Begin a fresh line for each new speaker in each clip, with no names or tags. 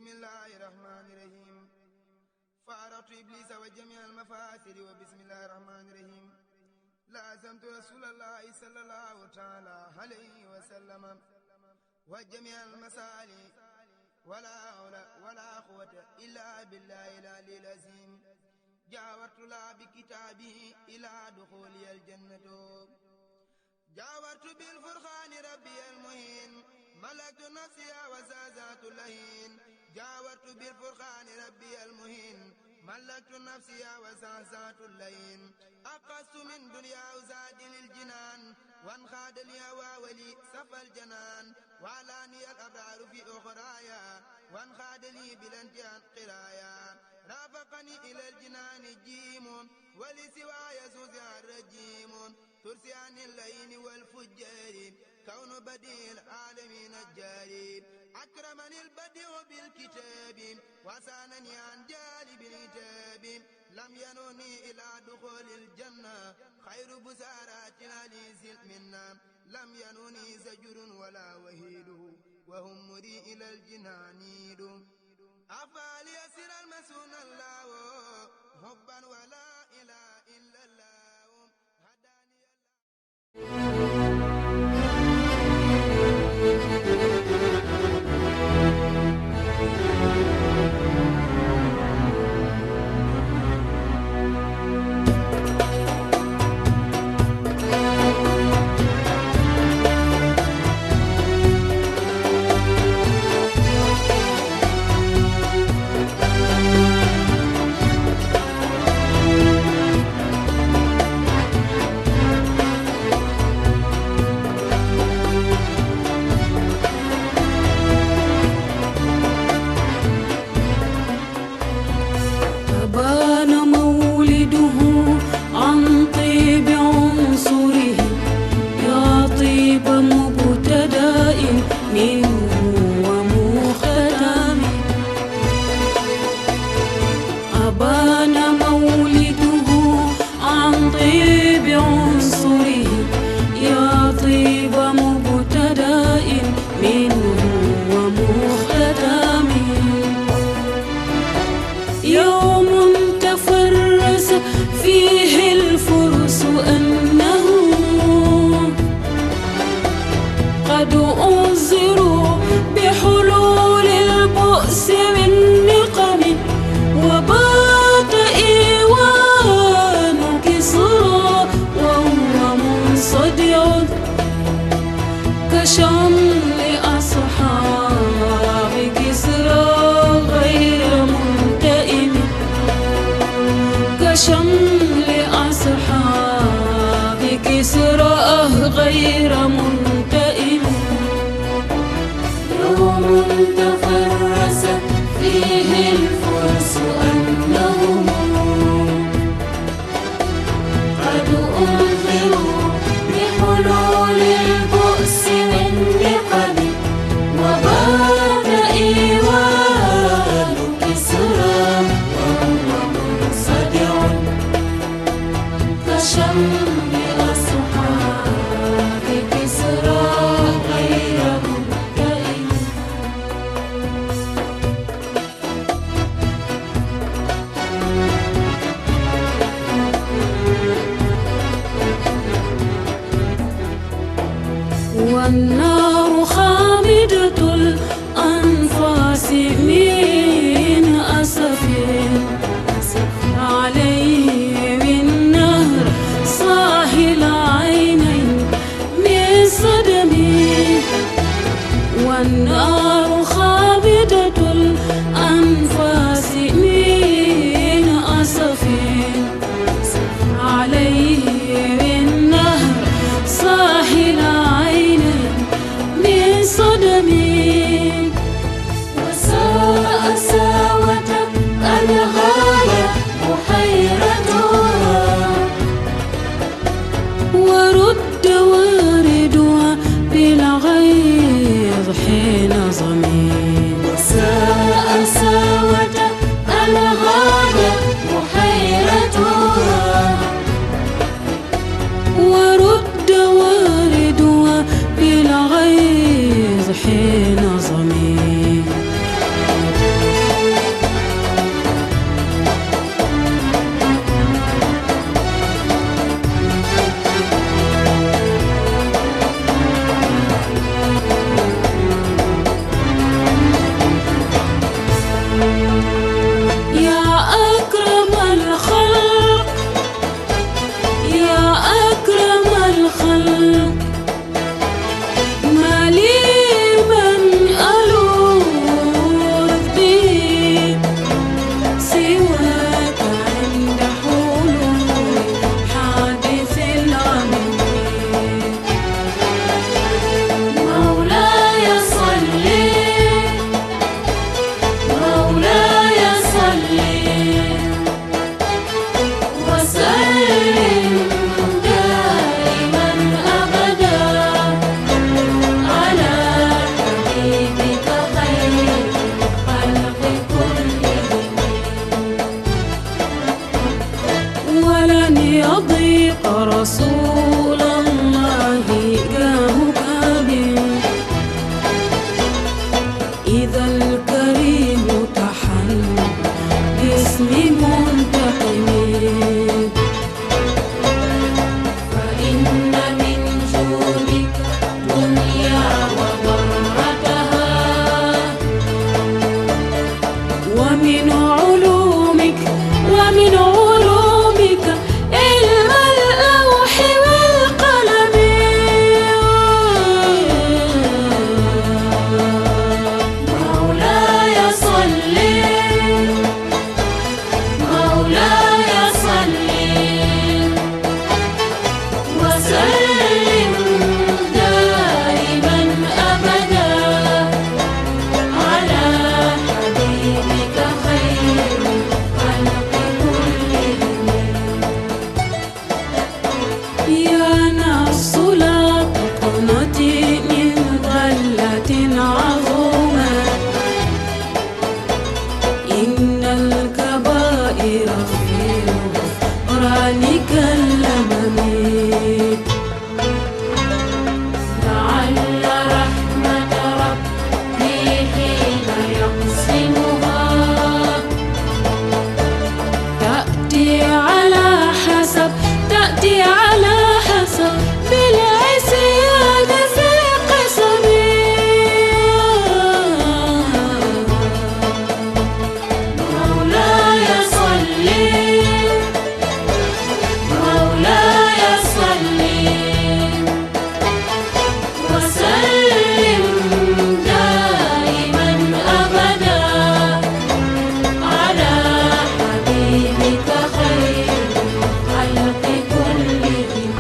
بسم الله الرحمن الرحيم فارقت إبليس وجميع المفاسد وبسم الله الرحمن الرحيم لازمت رسول الله صلى الله تعالى عليه وسلم وجميع المسالي ولا حول ولا قوة إلا بالله العلي العظيم جاورت لا بكتابه إلى دخولي الجنة جاورت بالفرقان ربي المهين ملكت نفسي وزازات اللهين جاورت بالفرقان ربي المهين ملكت نفسي وزازات اللهين أقصت من دنيا وزاد للجنان وانخاد لي ولي صف الجنان وعلاني الأبرار في أخرايا وانخاد لي بلانتيان قرايا رافقني إلى الجنان جيم ولسوى يسوس الرجيم ترسي عن اللين والفجار كون بديع العالمين الجاري أكرمني البديع بالكتاب وسانني عن جالب الكتاب لم ينوني إلى دخول الجنة خير بسارات العليز منا لم ينوني زجر ولا وهيد وهم مري إلى الجنان أفعل يسر المسون الله حبا ولا إله إلا الله هداني
رسول الله كهكام إذا الكريم تحل باسم منتقم فإن من جودك دنيا وضرتها ومن علومك علم اللوح والقلم مولاي صل وسلم دائما أبدا على حبيبك خير الخلق كلهم يا نفس لا تقنطي من غلة عظومة إن الكبائر في غفرانك اللمم لعل رحمة ربي حين يقسمها تأتي على حسب بالعصيان في قسمي مولاي صل وسلم دائما أبدا على حبيبك خير الخلق كلهم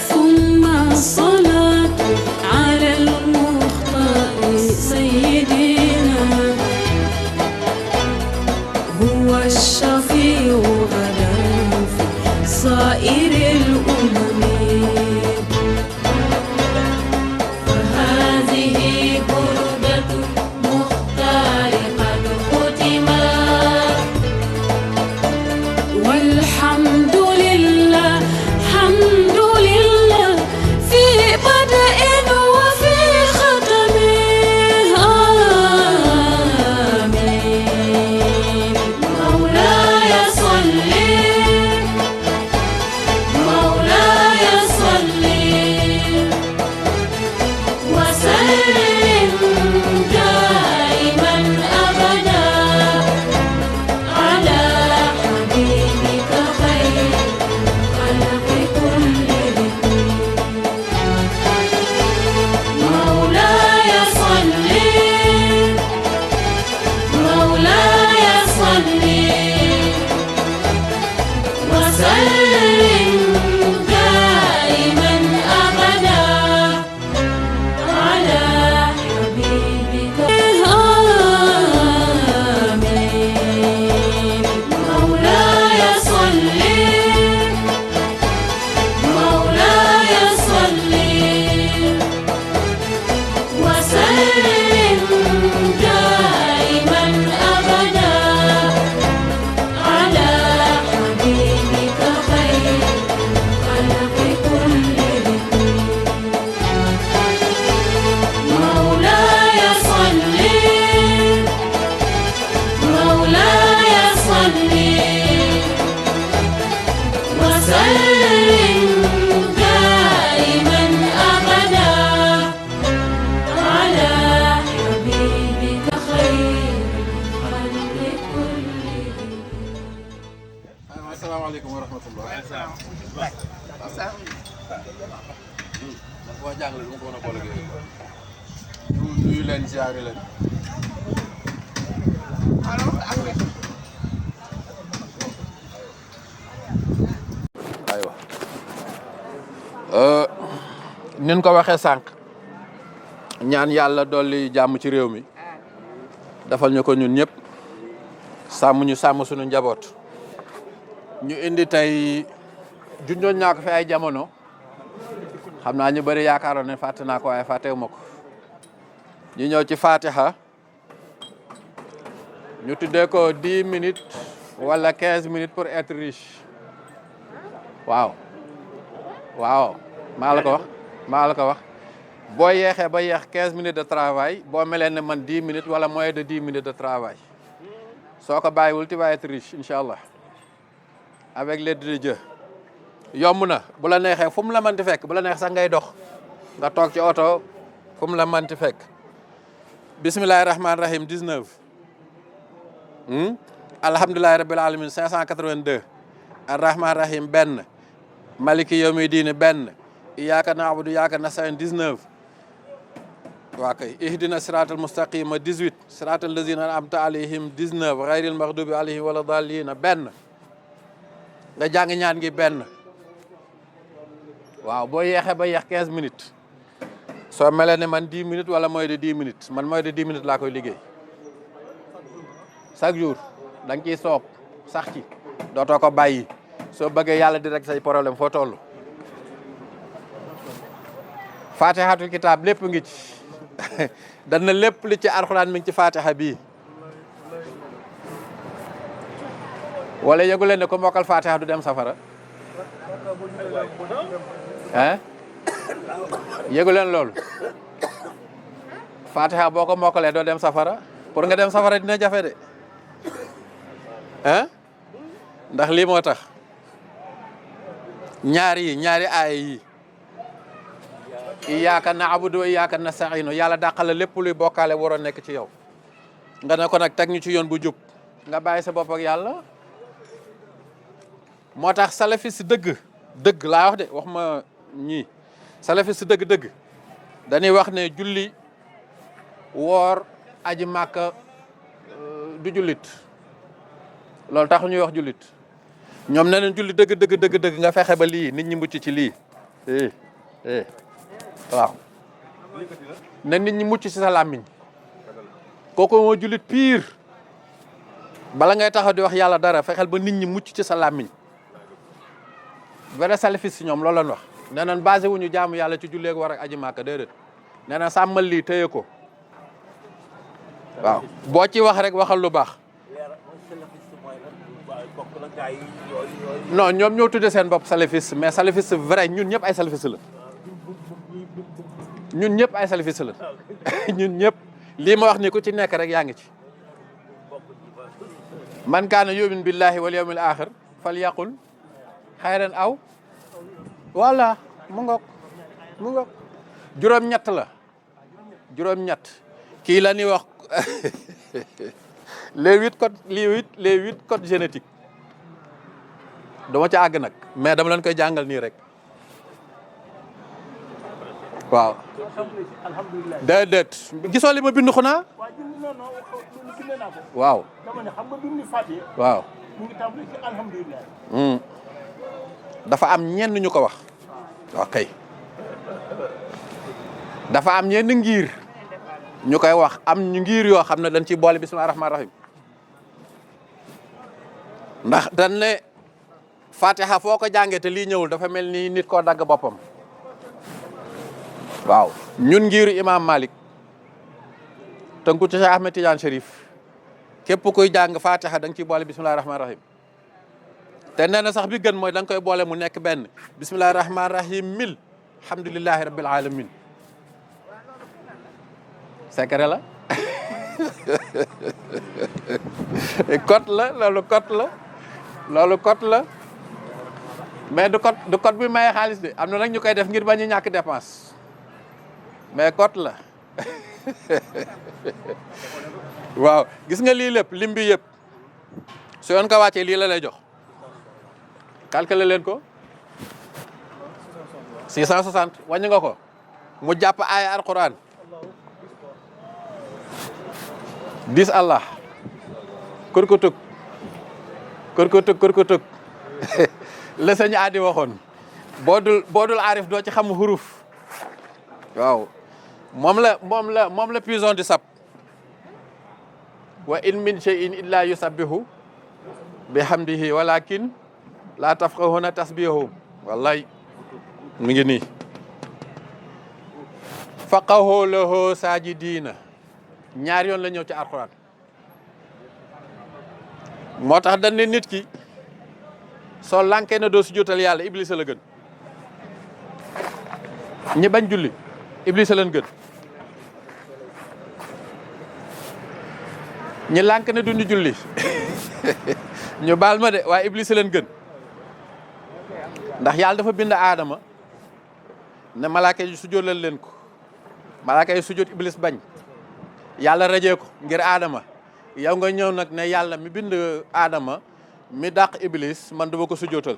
ثم الصلاة على المختار سيدنا هو الشفيع غدا في صائر الأمم فهذه بردة مختار قد ختمت والحمد لله حمد لله في بدء وفي ختم آمين مولاي صل وسلم دائما أبدا على حبيبك خير الخلق كلهم مولاي صل وسلم دائما أبدا على حبيبك آمين مولاي صل وسلم دائما أبدا على حبيبك خير الخلق كلهم مولاي صل وسلم دائما أبدا على حبيبك خير الخلق كلهم.
السلام عليكم ورحمة الله. waa jàngale lu ma ko mën a boole ak yooyu nuyu leen ziare leen. aywa nin ko waxee sànq ñaan yàlla dolli jàmm ci réew mi defal ñu ko ñun ñëpp sàmm ñu sàmm suñu njaboot ñu indi tey junjoon naa ko fi ay jamono xam naa ñu bëri yaakaaroon ne fàtte naa ko waaye fàttewuma ko ñu ñëw ci Fatiha ñu tuddee ko 10 minutes wala 15 minutes pour être riche waaw waaw maa la ko wax maa la ko wax boo yeexee ba yeex 15 minutes de travail boo melee ne man 10 minutes wala moins de 10 minutes de travail soo ko bàyyiwul tu vas être riche incha allah avec l'aide de Dieu yomb na bu la neexee fu mu la mënti fekk bu la neex sax ngay dox nga toog ci oto fu mu la mënti fekk bismillahi rahmaani rahim 19 alhamdulillahi rabbil alamin 582 arrahman rahim benn maliki yawmi diini benn iyyaka na'budu iyyaka nasta'in 19 waa kay ihdina siratal mustaqima 18 siratal lazina an'amta alayhim 19 ghayril maghdubi alayhim wala dallina benn nga jàng ñaan ngi benn waaw boo yeexee ba yeex 15 minutes soo melee ne man 10 minutes wala moins de 10 minutes man moins de 10 minutes laa koy liggéey chaque jour da nga ciy soog sax ci dootoo ko bàyyi soo bëggee yàlla di rek say problème foo toll fatihatul kitab lépp ngi ci dana lépp li ci alxuraan mi ngi ci fatiha bii wala yëgu leen ne ko mokkal fatiha du dem safara hein yëgu leen loolu fatiha boo ko mokkalee doo dem safara pour nga dem safara dina jafe de hein ndax lii moo tax ñaari aaya yi iyyaka na'budu wa iyyaka nasta'inu yàlla dàqal la lépp luy bokkaale waroon nekk ci yow nga ne ko nag teg ñu ci yoon bu jub nga bàyyi sa bopp ak yàlla moo tax salafis dëgg laa wax de wax ma ñii salafis dëgg dañuy wax ne julli woor aji màkka du jullit loolu tax ñuy wax jullit ñoom nee nañ julli dëgg nga fexe ba lii nit ñi mucc ci lii waaw na nit ñi mucc ci sa làmmiñ kooku moo jullit pire bala ngay taxaw di wax yàlla dara fexeel ba nit ñi mucc ci sa làmmiñ vrai salafis si ñoom loolu lañ wax nee nañ basé wuñu jaamu yàlla ci julleeg war ak aji màkka déedéet nee na sàmmal lii téye ko waaw boo ci wax rek waxal lu baax non ñoom ñoo tudde seen bopp salafiste mais salafiste vrai ñun ñëpp ay salafiste la ñun ñëpp ay salafiste la ñun ñëpp lii ma wax ni ku ci nekk rek yaa ngi ci man kaana yu'min billahi wal yawmil axir falyaqul xayran aw voilà mu ngoog juróom-ñett la juróom-ñett kii la ñuy wax les huit codes génétiques dama ca àgg nag mais dama leen koy jàngal nii rek waaw déedéet gisoo li ma bind xunaa waaw waaw dafa am ñenn ñu ko wax ok dafa am ñenn ngir ñu koy wax am ñu ngir yoo xam ne dañ ciy boole bismillahi rahmaani rahim ndax dañ ne fatiha foo ko jàngee te lii ñëwul dafa mel ni nit koo dagg boppam waaw ñun ngiru imam Malik tënku ci Cheikh Ahmed Tidiane Chérif képp kuy jàng fatiha da nga ciy boole bismillahi rahmaani rahim te nee na sax bi gën mooy da nga koy boole mu nekk benn bismillahi rahmaani rahim mil alhamdulillahi rabbil alamin secret la code la loolu code la mais du code bi maye xaalis de am na nag ñu koy def ngir bañ a ñàkk dépense mais code la waaw gis nga lii lépp lim bi yëpp su yoon ko wàccee lii la lay jox calculer leen ko 660 wàññi nga ko mu jàpp aaya alquran 10 Allah kurkutuk la sëñ Adi waxoon boo dul aarif doo ci xam huruf waaw moom la pigeon di sab wa in min shay'in illa yusabbihu bihamdihi walakin la tafqahuna tasbihahum wallahi mu ngi nii faqahu lahu sajidina ñaar yoon la ñëw ci alquran moo tax dañ ne nit ki soo lànkee ne doo sujjóotal yàlla iblis la gën ñi bañ julli iblis leen gën ñi lànk ne duñu julli ñu baal ma de waaye iblis leen gën ndax yàlla dafa bind aadama ne malaaka yi sujjóotal leen ko malaaka yi sujjóot iblis bañ yàlla rajee ko ngir aadama yow nga ñëw nag ne yàlla mi bind aadama mi dàq iblis man duma ko sujjóotal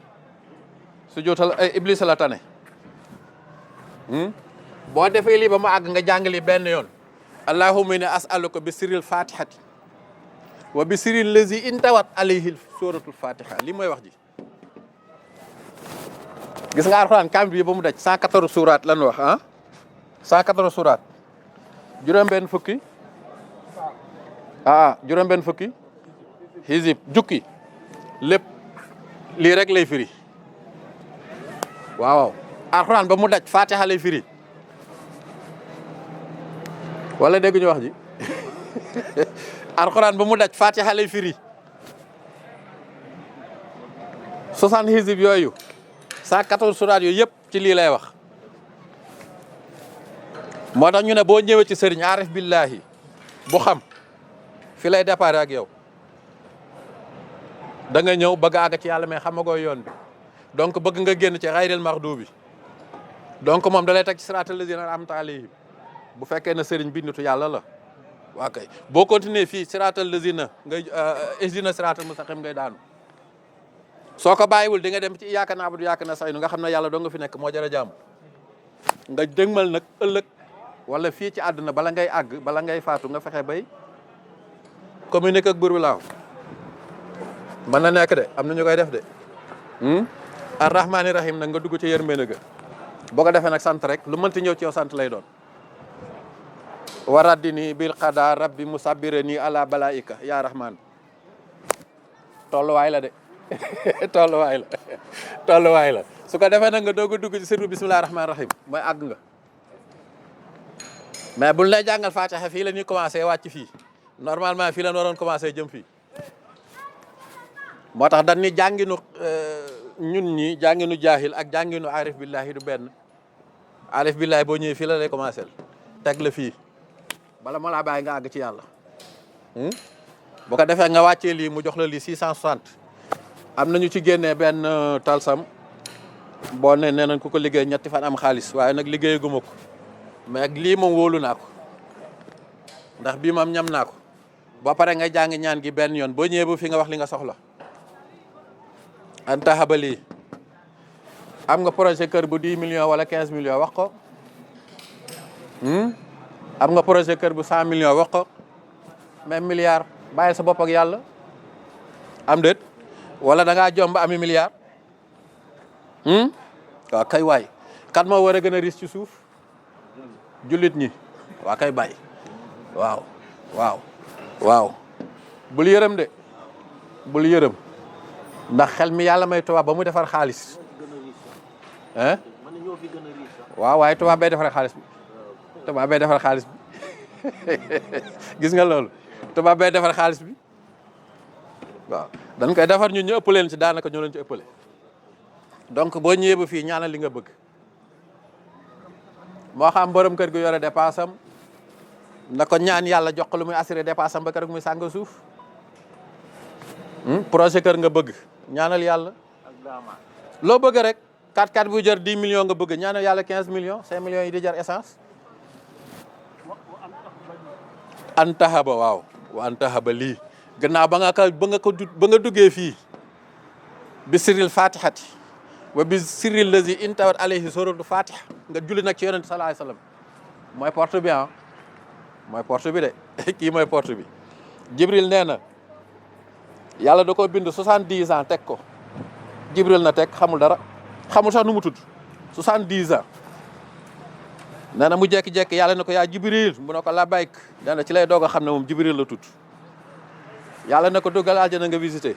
iblis la tane boo defee lii ba mu àgg nga jàngali benn yoon allahumma inni as'aluka bi sirril fatihati wa bi sirril lazi intawat alayhi suratul fatiha lii mooy wax ji gis nga alxuraan kaamil bi ba mu daj 114 suuraat lan wax 114 suuraat juróom-benn fukki juróom-benn fukki hizib jukki lépp lii rek lay firi waaw alxuraan ba mu daj fatiha lay firi wala dégg ñu wax ji alxuraan ba mu daj fatiha lay firi 60 hizib yooyu 114 suraat yooyu yëpp ci lii lay wax moo tax ñu ne boo ñëwee ci sëriñ arif billahi bu xam fi lay départ ak yow da nga ñëw bëgg a àgg ci yàlla mais xamagoo yoon bi donc bëgg nga génn ci xayril maxdubi donc moom da lay teg ci siraatal lazina an'amta alayhim bu fekkee ne sëriñ bi nitu yàlla la waa kay boo continuer fii siraatal lazina ngay ihdina siraatal mustaqim ngay daanu soo ko bàyyiwul di nga dem ci iyyaka na'budu iyyaka nasta'in nga xam ne yàlla doo nga fi nekk moo jar a jaamu nga dëgmal nag ëllëg wala fii ci àdduna bala ngay àgg bala ngay faatu nga fexe bay communiquer ak buur bi laaw mën na nekk de am na ñu koy def de arrahmaani rahim nag nga dugg ci yërmande ga boo ko defee nag sant rek lu mënti ñëw ci yow sant lay doon waraddini bil qada rabbi musabbirani ala balaika ya rahman tolluwaay la de tolluwaay la su ko defee nag nga doog a dugg ci sirru bismillahi rahmaani rahim mooy àgg nga mais buñ lay jàngal fatiha fii la ñuy commencé wàcc fii normalement fii la ñu waroon commencé jëm fii moo tax dañ ni jànginu ñun ñi jànginu jaahil ak jànginu arif billahi du benn arif billahi boo ñëwee fii la lay commencé teg la fii bala ma laa bàyyi nga àgg ci yàlla bu ko defee nga wàccee lii mu jox la lii 660 am nañu ci génnee benn talsam boo nee nañ ku ko liggéey ñetti fan am xaalis waaye nag liggéey guma ko mais lii moom wóolu naa ko ndax bii moom ñam naa ko ba pare nga jàng ñaan gi benn yoon boo ñëwee ba fi nga wax li nga soxla anta habali am nga projet kër bu 10 millions wala 15 millions wax ko am nga projet kër bu 100 millions wax ko même milliard bàyyi sa bopp ak yàlla am déet wala da ngaa jomb ami milliard waaw kay waay kan moo war a gën a riche ci suuf jullit ñi waa kay bàyyi waaw bul yërëm de bul yërëm ndax xel mi yàlla may tubaab ba mu defar xaalis waaw waaye tubaab bay defar xaalis bi gis nga loolu tubaab bay defar xaalis bi waaw dañ koy defar ñun ñu ëpp leen ci daanaka ñoo leen ci ëppale donc boo ñëwee ba fii ñaanal li nga bëgg moo xam borom kër gu yore dépense am na ko ñaan yàlla jox ko lu muy assuré dépense am ba kër gu muy sàng suuf projet kër nga bëgg ñaanal yàlla loo bëgg rek 4x4 bu jar 10 millions nga bëgg ñaanal yàlla 15 millions 5 millions yi di jar essence antahaba waaw wa antahaba lii gannaaw ba nga duggee fii bi sirril fatihati wa bi sirril lazi intawat alayhi suratul fatiha nga julli nag ci yonent sallallahu alayhi wasallam mooy porte bi mooy porte bi de kii mooy porte bi jibril nee na yàlla da ko bind 70 ans teg ko jibril na teg xamul dara xamul sax nu mu tudd 70 ans nee na mu jekki-jekki yàlla ne ko yaa jibril mu ne ko la bayk nee na ci lay doog a xam ne moom jibril la tudd yàlla ne ko duggal aljana nga visité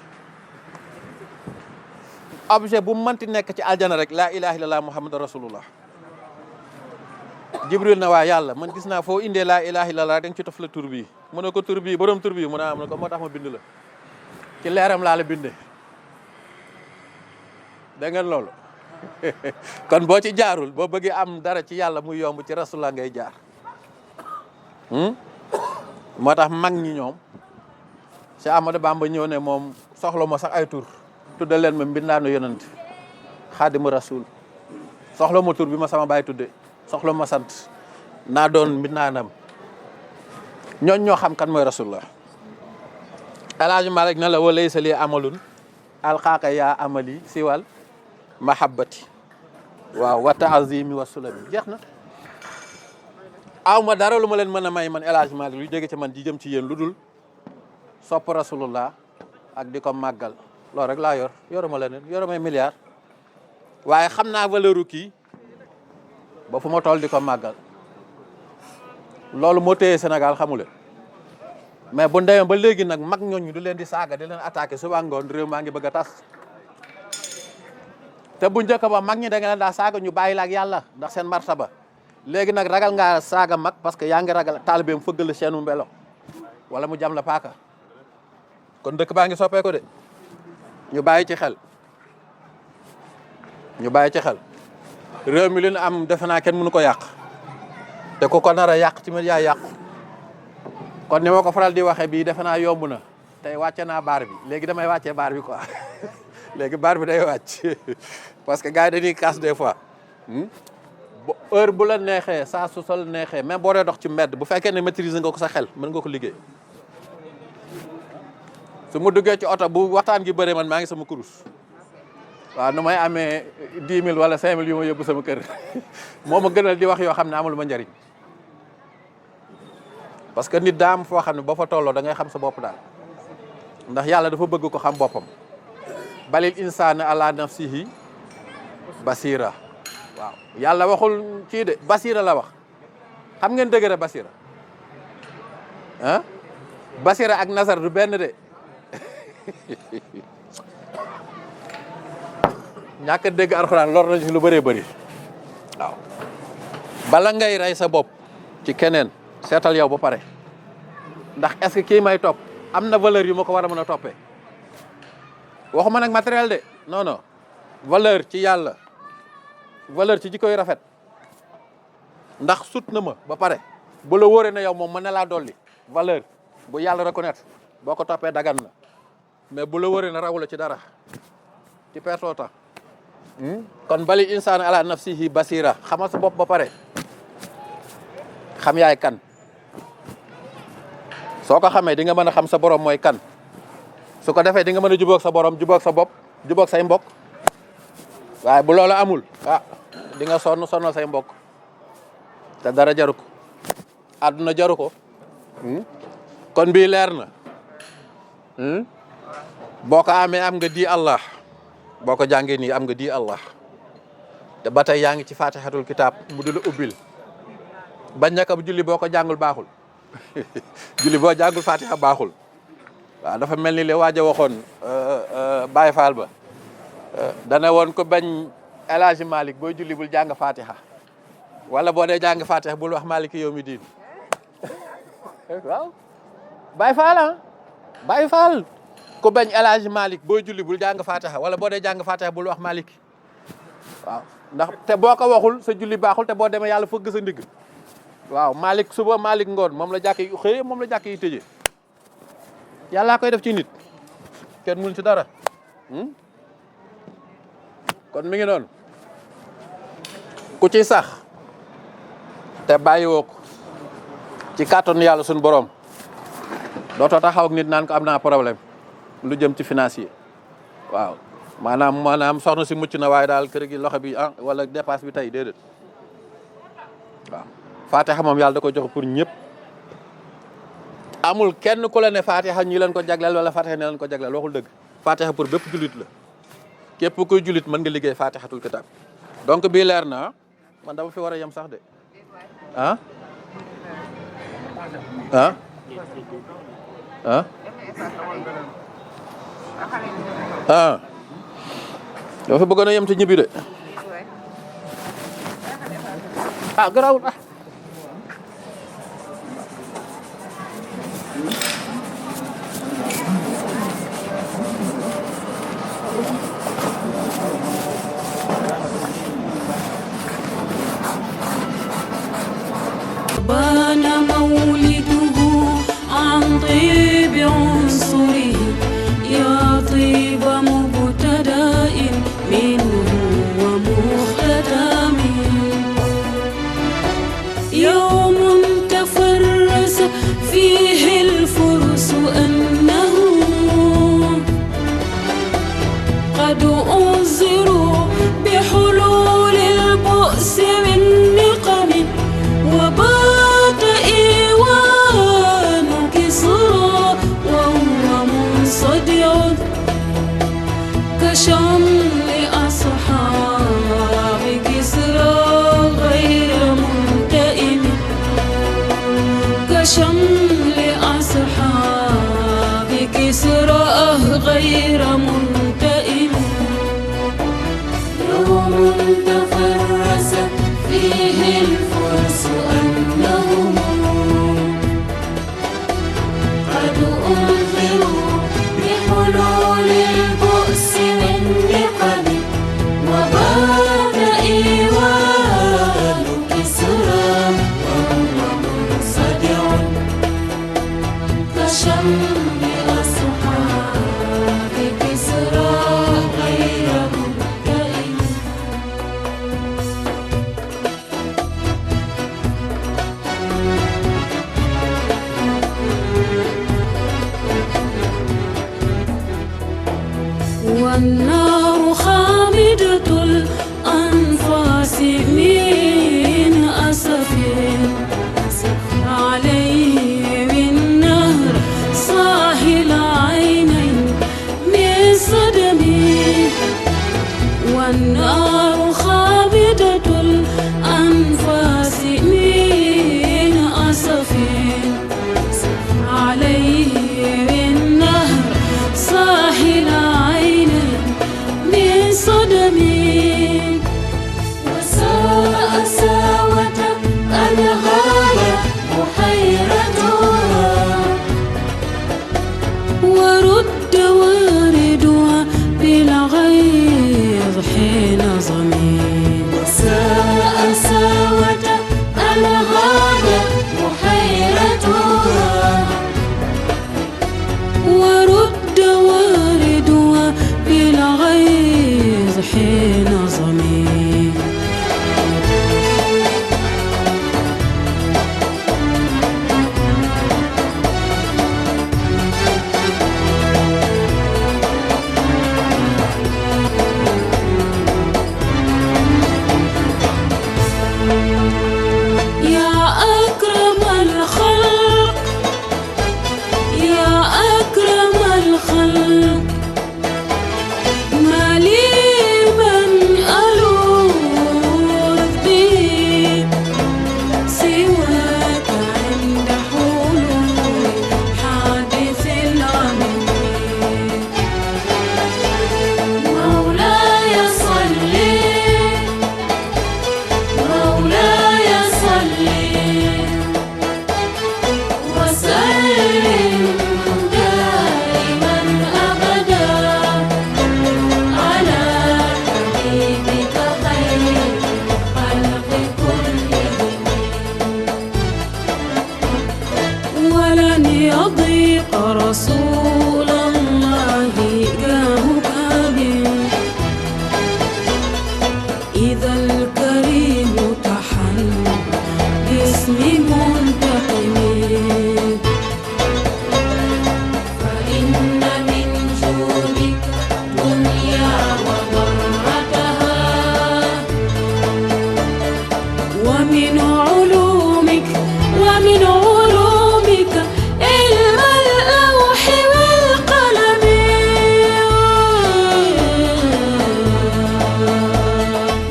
objet bu mënti nekk ci aljana rek laa ilaha illallah muhammadu rasulullah jibril na waa yàlla man gis naa foo indee laa ilaha illallah da nga ci tof la tur bii mu ne ko tur bii borom tur bii mu ne ko moo tax ma bind la ci leeram laa la bindee dégg ngeen loolu kon boo ci jaarul boo bëggee am dara ci yàlla muy yomb ci rasulullah ngay jaar moo tax mag ñi ñoom Cheikh Ahmadou Bamba ñëw ne moom soxla ma sax ay tur tudde leen ma mbindaanu yonent xaadimu rasul soxla ma tur bi ma sama baay tudde soxla ma sant naa doon mbindaanam ñooñ ñoo xam kan mooy rasulullah El Hadj Malick na la wa laysa li amalun alxaaka yaa amali siwal mahabbati waaw wa taazimi wa sulami jeex na aw ma dara lu ma leen mën a may man El Hadj Malick lu jóge ci man di jëm ci yéen lu dul sopp rasulullah ak di ko màggal loolu rek laa yor yoruma leneen yorumay milliard waaye xam naa valeur u kii ba fu ma toll di ko màggal loolu moo téye Sénégal xamule mais bu ndemee ba léegi nag mag ñooñu du leen di saaga di leen attaqué suba ngoon réew maa ngi bëgg a tas te bu njëkk ba mag ñi da nga leen daa saaga ñu bàyyi la ak yàlla ndax seen martaba léegi nag ragal ngaa saaga mag parce que yaa ngi ragal taalibeem fëgg la seenu mbelo wala mu jam la paaka kon dëkk baa ngi soppeeku de ñu bàyyi ci xel ñu bàyyi ci xel réew mi li ñu am defe naa kenn mënu ko yàq te ku ko nar a yàq ci ma yaa yàqu kon ni ma ko faral di waxee bii defe naa yomb na tey wàcce naa baar bi léegi damay wàccee baar bi quoi léegi baar bi day wàcc parce que gars yi dañuy casse des fois heure bu la neexee saa su sol neexee même boo dee dox ci mbedd bu fekkee ne maîtriser nga ko sa xel mën nga ko liggéey su mu duggee ci oto bu waxtaan gi bëree man maa ngi sama kurus waaw nu may amee 10 000 wala 5 000 yu ma yóbbu sama kër moo ma gënal di wax yoo xam ne amul ma njariñ parce que nit daa am foo xam ne boo fa tolloo da ngay xam sa bopp daal ndax yàlla dafa bëgg ko xam boppam balil insaana ala nafsihi basira waaw yàlla waxul kii de basira la wax xam ngeen dëgg basira ah basira ak nasar du benn de ñàkk a dégg alxuraan lor na ci lu bëree bëri waaw bala ngay rey sa bopp ci keneen seetal yow ba pare ndax est-ce que kii may topp am na valeur yu ma ko war a mën a toppee waxuma nag matériel de non non valeur ci yàlla valeur ci jikkoy rafet ndax sut na ma ba pare bu la wóoree na yow moom mën na laa dolli valeur bu yàlla reconnaître boo ko toppee dagan na mais bu la wóoree na rawu la ci dara ci pertoo tax kon bali insaan ala nafsihi basira xamal sa bopp ba pare xam yaay kan soo ko xamee di nga mën a xam sa borom mooy kan su ko defee di nga mën a jubóog sa borom jubóog sa bopp jubóog say mbokk waaye bu loolu amul di nga sonal say mbokk te dara jaru ko àdduna jaru ko kon bii leer na boo ko amee am nga di Allah boo ko jàngee nii am nga di Allah te ba tey yaa ngi ci fatihatul kitab mu di la ubbil bañ naka bu julli boo ko jàngul baaxul julli boo jàngul fatiha baaxul waaw dafa mel ni li waaj a waxoon Baye Fall ba dana woon ko bañ El Hadj Malick booy julli bul jàng fatiha wala boo dee jàng fatiha bul wax maliki yawmi diin waaw Baye Fall Baye Fall ko bañ El Hadj Malick booy julli bul jàng fatiha wala boo dee jàng fatiha bul wax maliki waaw ndax te boo ko waxul sa julli baaxul te boo demee yàlla fëgg sa ndigg waaw Malick suba Malick ngoon moom la jàkk yi xëy moom la jàkk yi tëjee yàllaa koy def ci nit kenn mun ci dara kon mi ngi noonu ku ci sax te bàyyiwoo ko ci kàttanu yàlla suñu borom dootoo taxaw ak nit naan ko am naa problème lu jëm ci financier waaw maanaam soxna si mucc na waaye daal kër gi loxo bi wala dépasse bi tey déedéet waaw Fatiha moom yàlla da ko jox pour ñëpp amul kenn ku la ne Fatiha ñi leen ko jagleel wala Fatiha ne leen ko jagleel waxul dëgg Fatiha pour bépp jullit la képp kuy jullit mën nga liggéey Fatihatul kitab donc bii leer na man dama fi war a yem sax de dama fi bëggoon a yem ci ñibbi de garawul
غير منتئم يوم تفرست فيه الفرس أنهم قد أنذروا بحلول البؤس من نقم وبات إيوان كسرى وهو منصدع كشمل أصحاب كسرى غير منتئم والنار خامدة الأنفاس من أسف عليه من نهر ساحل عينين من صدم والنار خامدة الأنفاس من أسف عليه من نهر ساحل عينين من صدم وساء ساوة الغاية محيرتها ورد واردها بالغيظ حين ضمين وساء ساوة الغاية محيرتها ورد واردها بالغيظ حين ضمين يا أكرم الخلق يا أكرم الخلق ما لي من ألوذ به سواك عند حلول حادث الأمر مولاي صل مولاي صل وسلم دائما أبدا على حبيبك خير خلق كلهم ولن يضيق رسول الله كهكاب إذا الكريم تحل باسم منتقم فإن من جودك دنيا وضرتها ومن علومك علم اللوح والقلم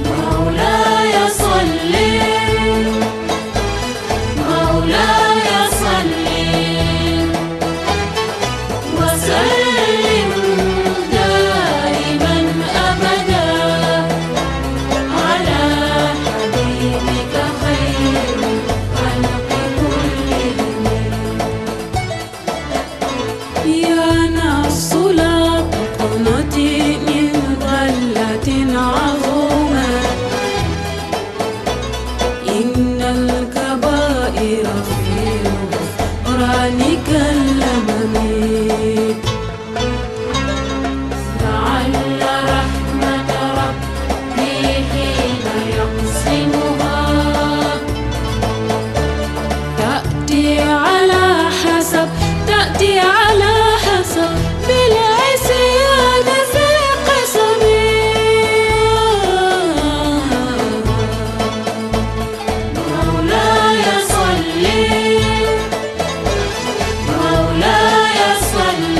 مولاي صل مولاي صل وسلم دائما أبدا على حبيبك خير خلق كلهم يا نفس لا تقنطي من غلة عظومة إن الكبائر في غفرانك اللمم لعل رحمة ربي حين يقسمها تأتي على حسب بالعصيان في قسمي مولاي صل مولاي صل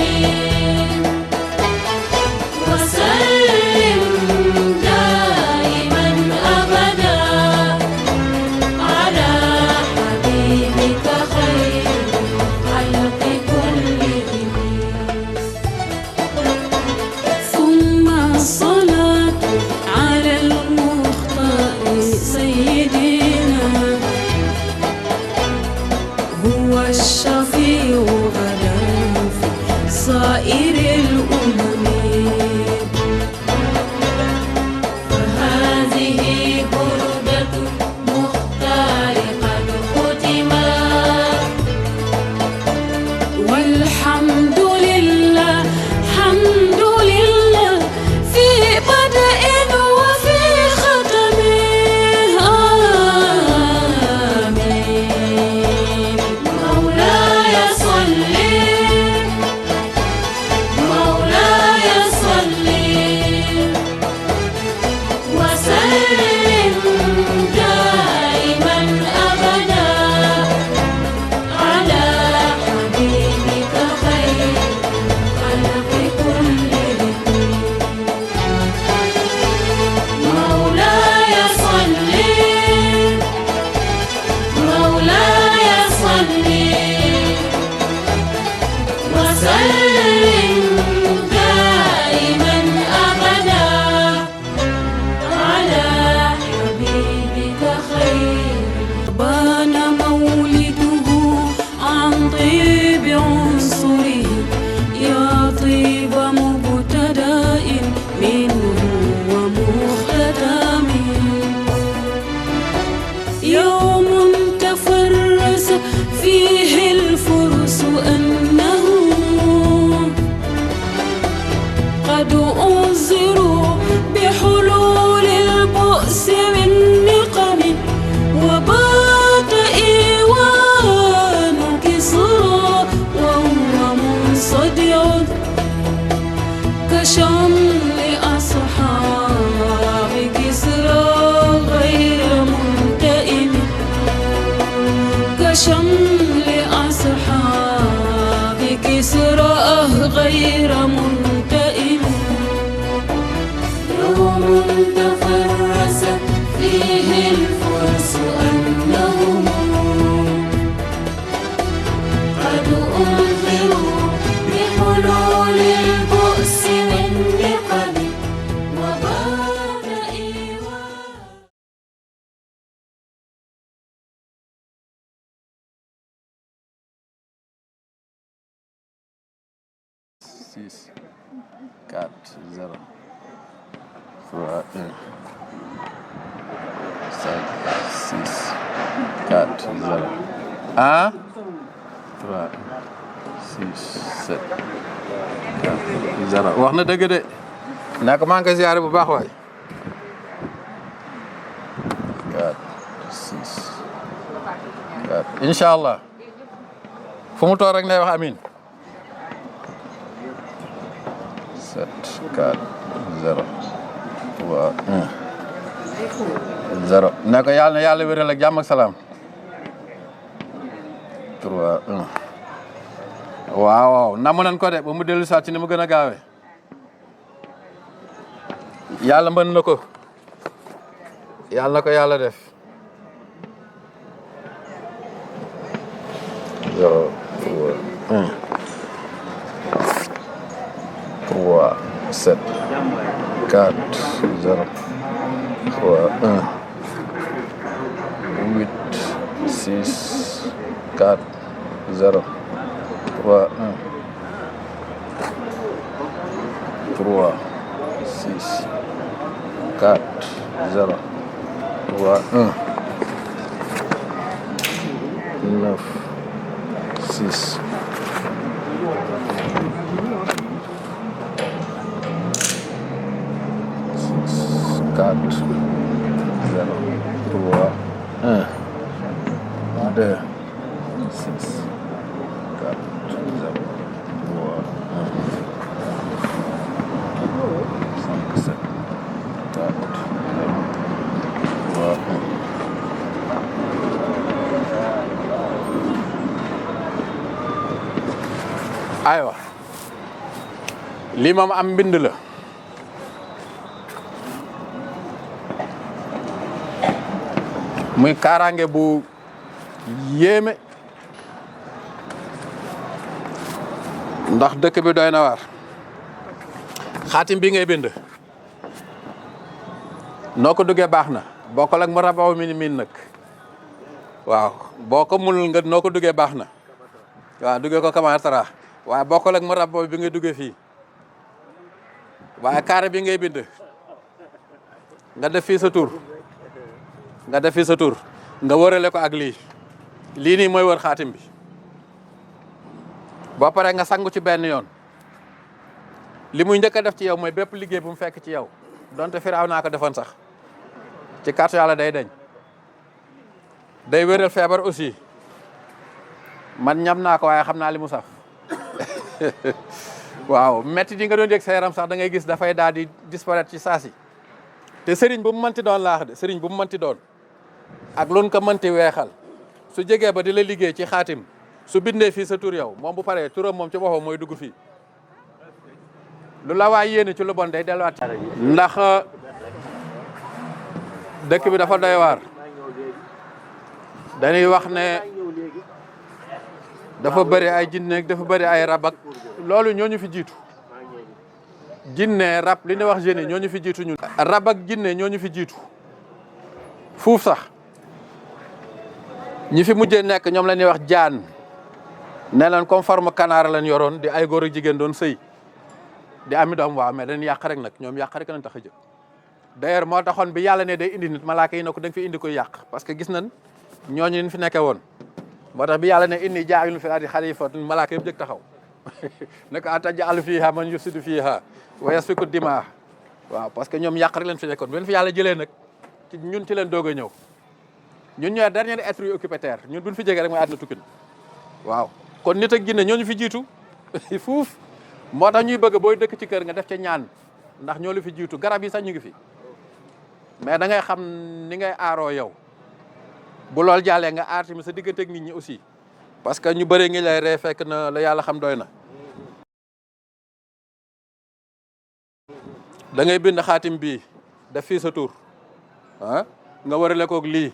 والحمد لله حمد لله في بدء وفي ختم آمين مولاي صل مولاي صل وسلم دائما أبدا على حبيبك خير خلق كلهم مولاي صل مولاي صل وسلم دائما أبدا على حبيبك خير بان مولده عن طيب عنصره يا طيب مبتدأ منه ومختتم يوم تفرس فيه الفرس أنه قد أنذروا بحلول البؤس من نقم وبات إيوان كسرى وهو منصدع كشمل أصحاب كسرى غير منتئم كشمل أصحاب كسرى غير منتئم يوم تفرس فيه الفرس أنهم قد أنذروا بحلول البؤس من نقم وبات إيوان
6 4 0 3 1 5 6 4 0 1 3 6 7 4 0 wax na dëgg de naa ko maa ngi koy ziare bu baax waay 4 6 4 incha allah fu mu toog rek nay wax amin 7 4 0 3 1 0 ne ko yàlla na yàlla wéral ak jàmm ak salaam 3 1 waaw waaw namu nan ko de ba mu dellu saat ci ni mu gën a gaawee yàlla mën na ko yàlla na ko yàlla def 0 3 1 3 7 4 0 3 1 8 6 4 0 3 1 3 6 4 0 3 1 9 6 4 0 3 1 2 6 4 0 3 1 5 7 4 0 3 1 aywa lii moom am mbind la muy kaaraange bu yéeme ndax dëkk bi doy na waar xaatim bi ngay bind noo ko duggee baax na bokkul ak mu rabaw min nag waaw boo ko munul nga noo ko duggee baax na waaw duggee ko kamatara waaye bokkul ak mu rabaw bi nga duggee fii waaye carré bi ngay bind nga def fii sa tur nga def fii sa tur nga wërale ko ak lii nii mooy wër xaatim bi boo paree nga sangu ci benn yoon li muy njëkk a def ci yow mooy bépp liggéey bu mu fekk ci yow donte firaaw naa ko defoon sax ci kàttu yàlla day deñ day wéral feebar aussi man ñam naa ko waaye xam naa li mu saf waaw metti di nga doon yëg sa yaram sax da ngay gis dafay daal di disparaître ci saasi te sëriñ bu mu mënti doon laax de sëriñ bu mu mënti doon ak loon ko mënti weexal su jegee ba di la liggéey ci xaatim su bindee fii sa tur yow moom bu paree turam moom ci boppam mooy dugg fii lu la waay yéene ci lu bon day delluwaat ndax dëkk bi dafa doy waar dañuy wax ne dafa bëri ay jinne dafa bëri ay rab ak loolu ñooñu fi jiitu jinne rab li ñuy wax génie ñooñu fi jiitu ñun rab ak jinne ñooñu fi jiitu fuuf sax ñi fi mujjee nekk ñoom la ñuy wax jaan ne leen comme forme canard lañ yoroon di ay góor ak jigéen doon sëy di ami doom waaw mais dañuy yàq rek nag ñoom yàq rek lañ tax a jël d'ailleurs moo taxoon bi yàlla ne day indi nit malaaka yi ne ko da nga fi indi koy yàq parce que gis nañ ñooñu ñu fi nekkee woon moo tax bi yàlla ne inni jaa'ilun fil ardi xaliifatan malaaka yëpp jëkk taxaw ne ko ataj'alu fiihaa man yufsidu fiihaa wa yasfiku dimaa waaw parce que ñoom yàq rek leen fi nekkoon bu leen fi yàlla jëlee nag ci ñun ci leen doog a ñëw ñun ñooy dernier être yu occupé terre ñun buñ fi jegee rek mooy àddina tukki waaw kon nit ak jinne ñooñu fi jiitu fuuf moo tax ñuy bëgg booy dëkk ci kër nga def ca ñaan ndax ñoo lu fi jiitu garab yi sax ñu ngi fi mais da ngay xam ni ngay aaroo yow bu lool jàllee nga aar tamit sa diggante ak nit ñi aussi parce que ñu bëree ngi lay ree fekk na la yàlla xam doy na da ngay bind xaatim bii def fii sa tur ah nga warale koog lii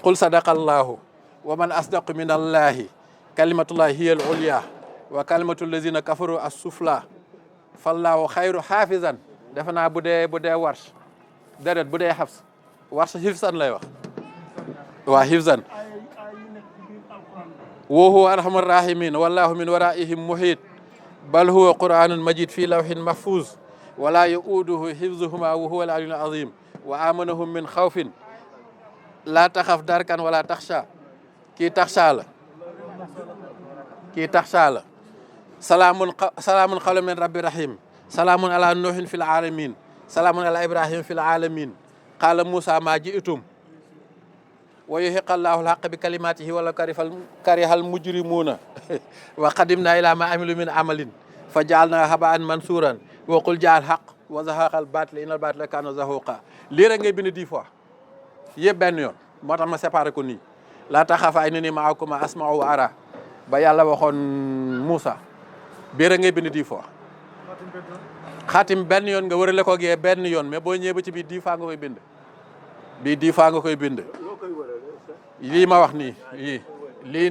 qul sadaqallahu wa man asdaqu min allahi kalimatullahi hiya al ulya wa kalimatu lazina kafaru as sufla fallahu xayru xaafizan defe naa bu dee warsh déedéet bu dee xafs warsh hifsan lay wax waa hifsan wa huwa arhamar rahimin wallahu min waraihim muhit bal huwa quranun majid fi lawhin mahfuz wala yauduhu hifzuhuma wa huwa al aliyyul azim wa amanahum min xawfin la taxaf darkan wala taxsha kii taxsha la salaamun qawlan min rabbi rahim salaamun ala nuuhin fil alamin salaamun ala ibrahim fil alamin qala musa ma ji'tum wa yuhiqqa allahu alhaqqa bi kalimatihi wala karihal mujrimuna wa qadimna ila ma amilu min amalin fa ja'alna haba'an mansuran wa qul ja'al haqq wa zahaqa al batil innal batila kana zahuqa lii rek ngay bind 10 fois yëpp benn yoon moo tax ma séparé ko nii laa taxaafa innanii ma'akuma asma'u wa ara ba yàlla waxoon Moussa bii rek ngay bind 10 fois xaatim benn yoon nga wërale ko gee benn yoon mais boo ñëwee ba ci bii 10 fois nga koy bind bii 10 fois nga koy bind lii ma wax nii lii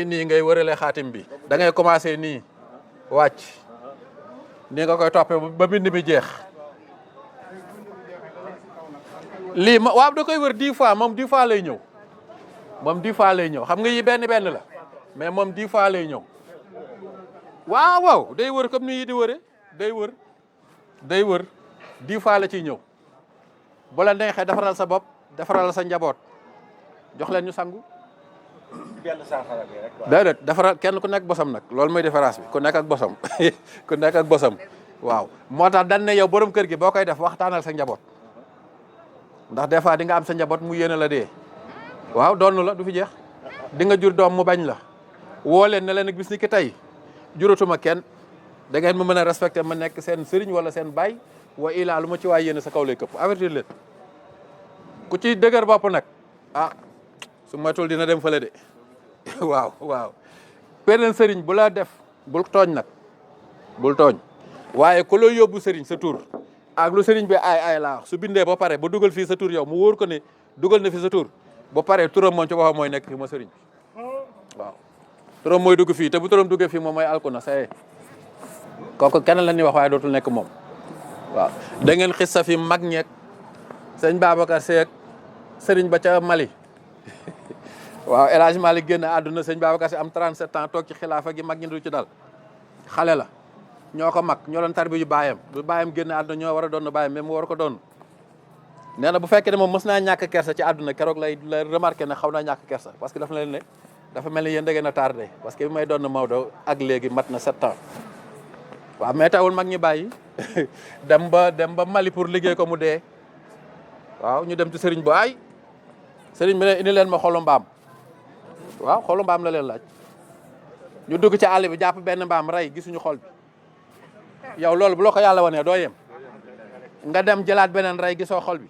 nii ngay wërale xaatim bi da ngay commencé nii wàcc nii nga koy toppee ba bind mi jeex lii ma waaw da koy wër 10 fois moom 10 fois lay ñëw xam nga yi benn la mais moom 10 fois lay ñëw waaw day wër comme ni yi di wëre day wër 10 fois la ciy ñëw bu la neexee defaral sa bopp defaral sa njaboot jox leen ñu sangu
benn saafara bi rek
déedéet defaral kenn ku nekk bosam nag loolu mooy différence bi ku nekk ak bosam waaw moo tax dañ ne yow borom kër gi boo koy def waxtaanal sa njaboot ndax des fois di nga am sa njaboot mu yéene la dee waaw doonu la du fi jeex di nga jur doom mu bañ la woo leen ne leen bis ni ki tey juratuma kenn da ngeen ma mën a respecté ma nekk seen sëriñ wala seen baay wa ilaa lu ma ci waay yéene sa kaw lay këpp avertir leen ku ci dëgër bopp nag su matul dina dem fële de waaw beneen sëriñ bu la def bul tooñ nag bul tooñ waaye ku la yóbbu sëriñ sa tur ak lu sëriñ bi ay laa su bindee ba pare ba dugal fii sa tur yow mu wóor ko ne dugal na fi sa tur ba pare turam moom ci waxam mooy nekk fi ma sëriñ waaw turam mooy dugg fii te bu turam duggee fii moom mooy alku na saye kooku kenn la ñuy wax waaye dootul nekk moom waaw da ngeen xis sa fi mag ñeeg sëñ Babacar Seck sëriñ ba ca Mali waaw El Hadj Malick génn àdduna sëñ Babacar Sy am 37 ans toog ci xilaafa gi mag ñi du ci dal xale la ñoo ko mag ñoo doon tarbi yu baayam bu baayam génn àdduna ñoo war a doon baayam mais mu war ko doon nee na bu fekkee ne moom mës naa ñàkk kersa ci àdduna keroog lay remarqué ne xaw naa ñàkk kersa parce que daf na leen ne dafa mel ni yéen da ngeen a tardé parce que bi may doon Maodo ak léegi mat na 7 ans waaw mais tawul mag ñi bàyyi dem ba Mali pour liggéey ko mu dee waaw ñu dem ci sëriñ bu ay sëriñ bi ne indi leen ma xolu mbaam waaw xolu mbaam la leen laaj ñu dugg ci àll bi jàpp benn mbaam rey gisuñu xol bi yow loolu bu la ko yàlla wanee doo yem nga dem jëlaat beneen rey gisoo xol bi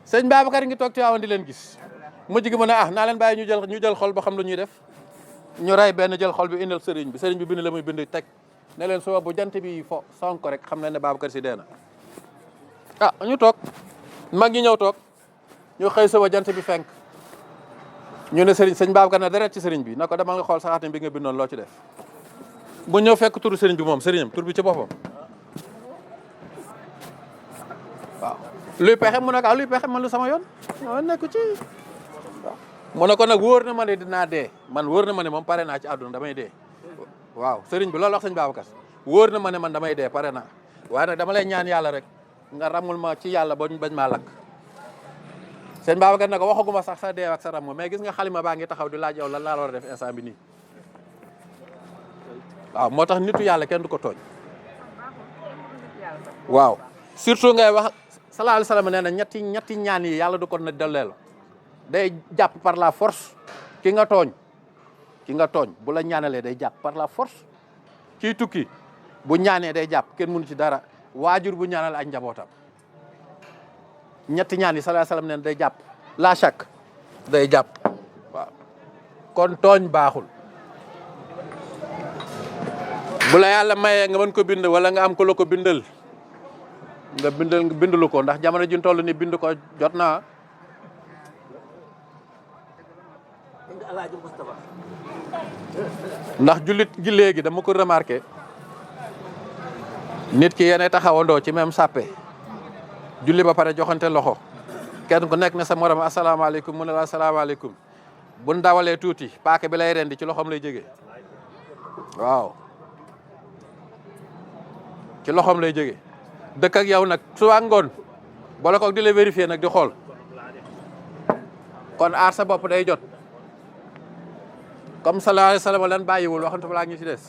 sëñ Babacar ngi toog ci waawoon di leen gis mujj gi mu ne naa leen bàyyi ñu jël xol ba xam lu ñuy def ñu rey benn jël xol bi indil sëriñ bi bind la muy bind teg ne leen suba bu jant bi fo sonk rek xam ne Babacar si dee na ñu toog mag ñi ñëw toog ñu xëy suba jant bi fenk ñu ne sëñ Babacar na deret ci sëriñ bi na ko demal nga xool saxaatam bi nga bindoon loo ci def bu ñëw fekk turu sëriñ bi moom sëriñam tur bi ci boppam waaw luy pexe mu ne ko luy pexe man lu sama yoon nekku ci waaw mu ne ko nag wóor na ma ne dinaa dee man wóor na ma ne moom pare naa ci àdduna damay dee waaw sëriñ bi loolu wax sëñ Babacar wóor na ma ne man damay dee pare naa waaye nag dama lay ñaan yàlla rek nga ramul ma ci yàlla bañ maa lakk sëñ Babacar ne ko waxaguma sax sa dee ak sa ram mais gis nga xalima baa ngi taxaw di laaj yow lan laa war a def instant bi nii waaw moo tax nitu yàlla kenn du ko tooñ waaw surtout ngay wax sallallahu alayhi wasallam nee na ñetti ñaan yi yàlla du ko na dolleel day jàpp par la force ki nga tooñ bu la ñaanalee day jàpp par la force kii tukki bu ñaanee day jàpp kenn mënu ci dara waajur bu ñaanal ak njabootam ñetti ñaan yi sallallahu alayhi wasallam nee na day jàpp la chaque day jàpp waaw kon tooñ baaxul bu la yàlla mayee nga mën ko bind wala nga am ko la ko bindal nga bindalu ko ndax jamono ji ñu toll ni bind ko jot naa ndax jullit gi léegi dama ko remarqué nit ki yéenay taxawandoo ci même sàppe julli ba pare joxante loxo kenn ku nekk ne sa morom asalaamaaleykum mu ne la asalaamaaleykum bu ndawalee tuuti paaka bi lay rendi ci loxoom lay jógee waaw ci loxoom lay jógee dëkk ak yow nag suba ngoon boole ko di la vérifier nag di xool kon aar sa bopp day jot comme sallallahu alayhi wasallam lan bàyyiwul waxantu fa laa ñu ci des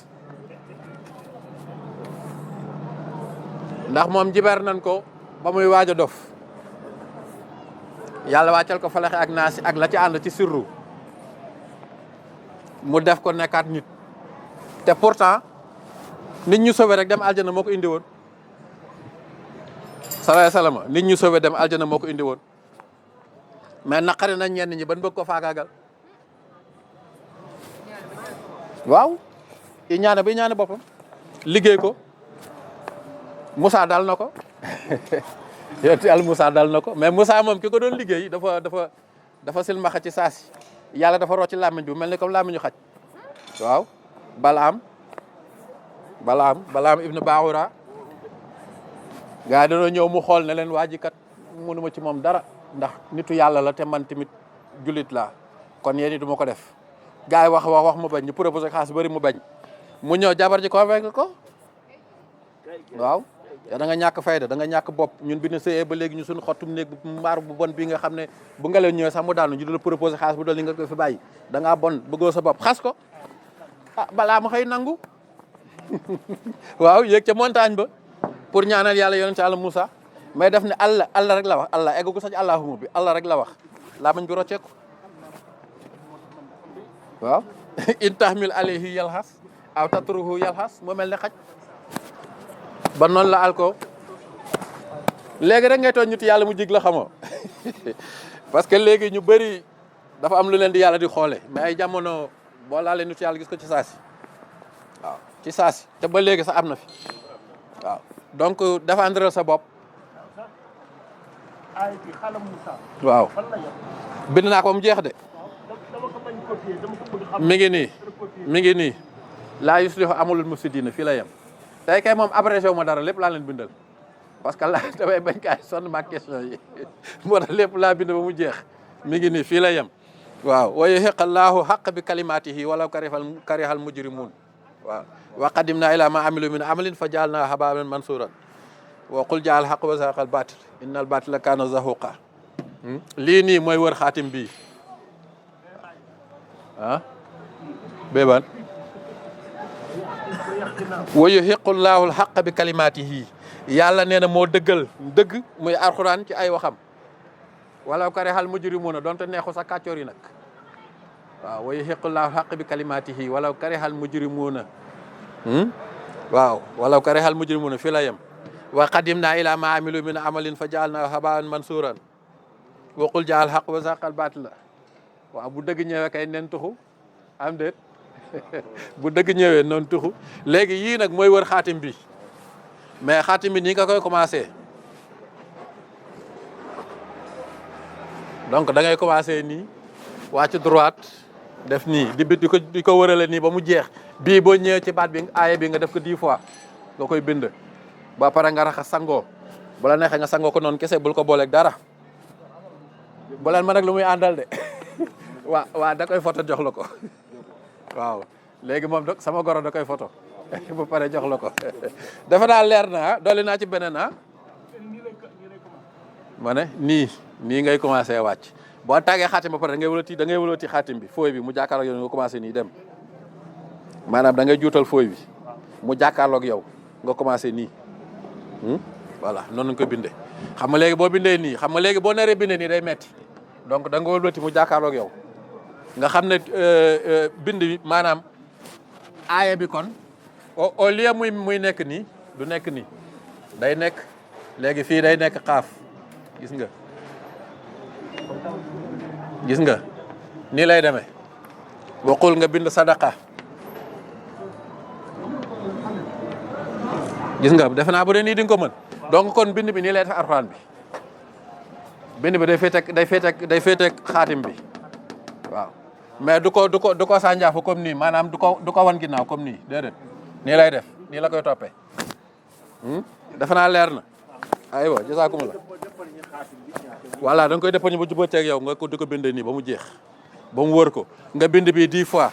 ndax moom jiber nañ ko ba muy waaj a dof yàlla wàccal ko falaxe ak naasi ak la ci ànd ci sirru mu def ko nekkaat nit te pourtant nit ñu sauvé rek dem aljana moo ko indi woon sallallahu alayhi wasallam nit ñu sauvé dem aljana moo ko indi woon mais naqari nañ ñenn ñi ban bëgg ko faagaagal waaw i ñaane bi ñaane boppam liggéey ko Moussa dal na ko yonent Yàlla Moussa dal na ko mais Moussa moom ki ko doon liggéey dafa silmaxa ci saasi yàlla dafa rocc làmmiñ bi mel ni comme làmmiñu xaj waaw Balaam ibnu Baawura gaa yi dañoo ñëw mu xool ne leen waa ji kat mënuma ci moom dara ndax nitu yàlla la te man tamit jullit laa kon yéen du ma ko def gaa yi wax mu bañ ñu proposé xaalis bëri mu bañ mu ñëw jabar ji convaincre ko waaw da nga ñàkk fayda da nga ñàkk bopp ñun bi ne sëyee ba léegi ñu suñu xottum néeg mbaar bu bon bi nga xam ne bu ngelaw ñëwee sax mu daanu ñu dula proposé xaalis bu doon li nga ko fi bàyyi da ngaa bon bëggoo sa bopp xas ko balaa ma xëy nangu waaw yéeg ca montagne ba pour ñaanal yàlla yonent Yàlla Moussa mais def ne Allah rek la wax Allah eggu ko sax allahuma bi Allah rek la wax laa mañ bi rocceeku waaw in tahmil alayhi yalhas aw tatruhu yalhas moo mel ne xaj ba noonu la alko léegi rek ngay tooñ nit yàlla mu jig la xamoo parce que léegi ñu bëri dafa am lu leen di yàlla di xoole mais ay jamono boo laalee nit yàlla gis ko ci saasi waaw ci saasi te ba léegi sax am na fi waaw donc défendre sa bopp waaw bind naa ko mu jeex de mi ngi nii laa yuslihu amalul mufsidina fii la yem tey kay moom abrégé wu ma dara lépp laa leen bindal parce que laa damay bañ kaay sonn ma question yi moo tax lépp laa bind ba mu jeex mi ngi nii fii la yem waaw wa yuhiqqa llaahu haqqa bi kalimatihi walaw karihal mujrimun waaw wa qadimna ila ma amilu min amalin fa jaalna hababan mansuran wa qul jaal haqq wa zahaqal batil innal batila kana zahuqa lii nii mooy wër xaatim bii ah béban wa yuhiqu llaahu l-haqqa bi kalimaatihi yàlla nee na moo dëggal dëgg muy alxuraan ci ay waxam walaw karihal mujrimuuna donte neexu sa kàccoor yi nag waaw wa yuhiqu llaahu l-haqqa bi kalimaatihi walaw karihal mujrimuuna waaw walaw karihal mujrimuuna fii la yem wa qadimnaa ilaa maa amilu min amalin fa jaalnaahu habaan mansuuran wa qul jaal haqq wa zaqal baatila waaw bu dëgg ñëwee kay nen tuxu am déet bu dëgg ñëwee noonu tuxu léegi yii nag mooy wër xaatim bi mais xaatim bi nii nga koy commencé donc da ngay commencé nii wàcc droite def nii di bit di ko wërale nii ba mu jeex bii boo ñëwee ci baat bi aaya bi nga def ko 10 fois nga koy bind ba pare nga raxas sangoo bu la neexee nga sangoo ko noonu kese bul ko booleeg dara bu leen ma nag lu muy àndal de waa da koy photo jox la ko waaw léegi moom sama goro da koy photo bu pare jox la ko dafa naa leer na dolli naa ci beneen ma ne nii ngay commencé wàcc boo tàggee xaatim ba pare da ngay wëlati xaatim bi fooy bi mu jàkkaarloog yow nga commencé nii dem maanaam da ngay juutal fooy bi mu jàkkaarloog yow nga commencé nii voilà noonu nga ko bindee xam nga léegi boo bindee nii xam nga léegi boo naree bindee nii day metti donc da nga wëlbati mu jàkkaarloog yow nga xam ne bind bi maanaam aaya bi kon au lieu muy nekk nii du nekk nii day nekk léegi fii day nekk xaaf gis nga nii lay demee waqul nga bind sadaqa gis nga defe naa bu dee nii di nga ko mën donc kon bind bi nii lay def alxuraan bi bind bi day féeteeg xaatim bi waaw mais du ko sànjaafu comme nii maanaam du ko wan ginnaaw comme nii déedéet nii lay def nii la koy toppee defe naa leer na aywa jasaakumullah voilà da nga koy déppoñe bu jubbateeg yow nga ko di ko bindee nii ba mu jeex ba mu wër ko nga bind bi 10 fois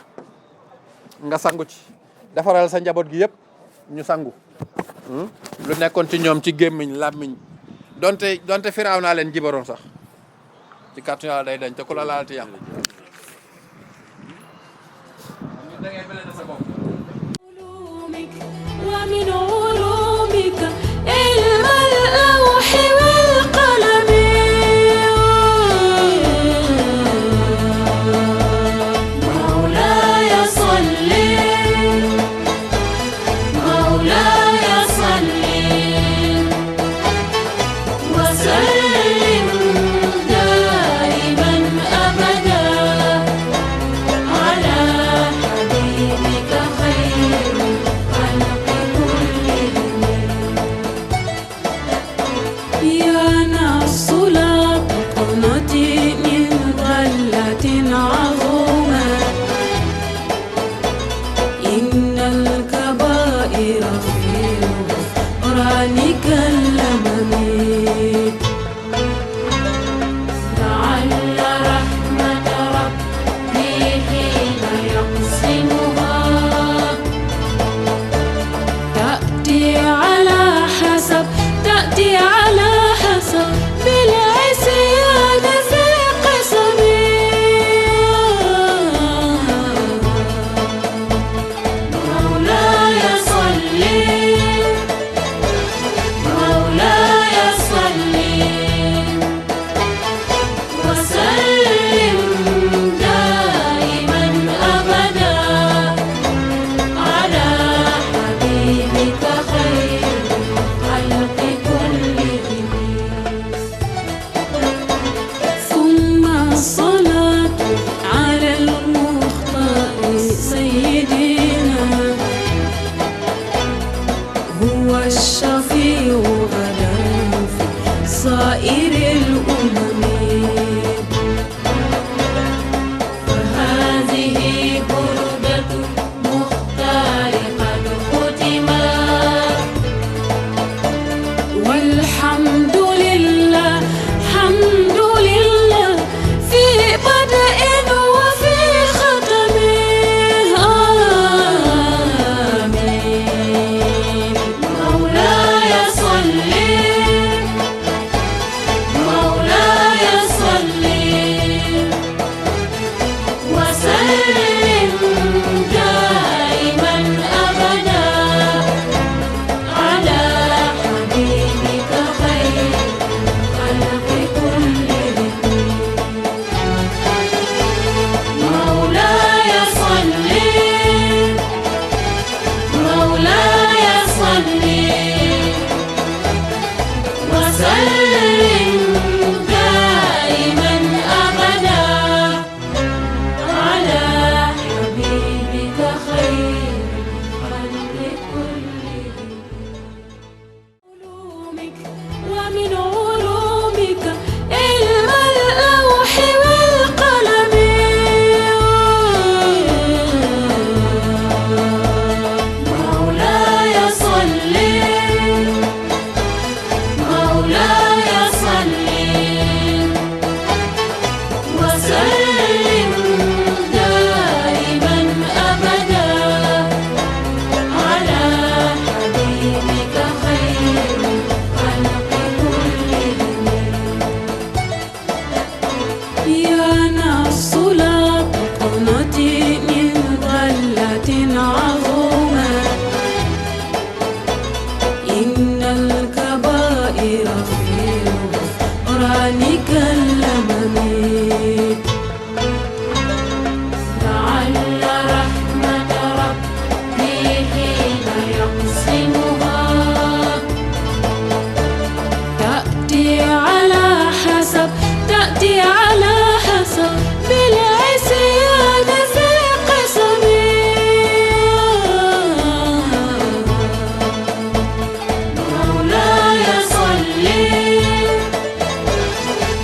nga sangu ci defaral sa njaboot gi yëpp ñu sangu lu nekkoon ci ñoom ci gémmiñ làmmiñ donte firaaw naa leen jibaroon sax ci kàttu yàlla day dañ te ku la laal ti yàqu
ومن علومك علم اللوح والقلم مولاي صل وسلم دائما أبدا عظمت إن الكبائر في الغفران كاللمم لعل رحمة ربي حين يقسمها تأتي على حسب بالعصيان في القسم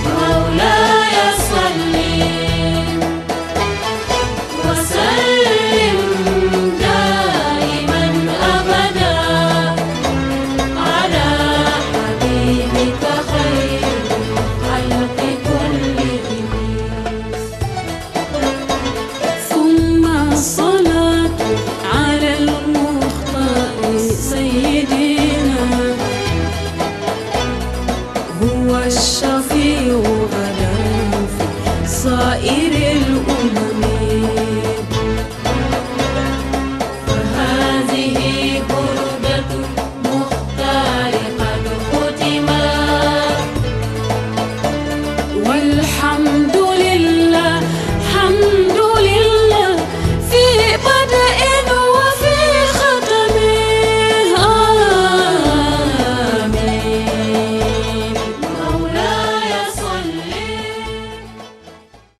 مولاي صل وسلم دائما أبدا على حبيبك خير الخلق كلهم ثم الصلاة على المختار سيدنا هو الشفيع غدا في صائر الأمم فهذه بردة مختار قد ختمت والحمد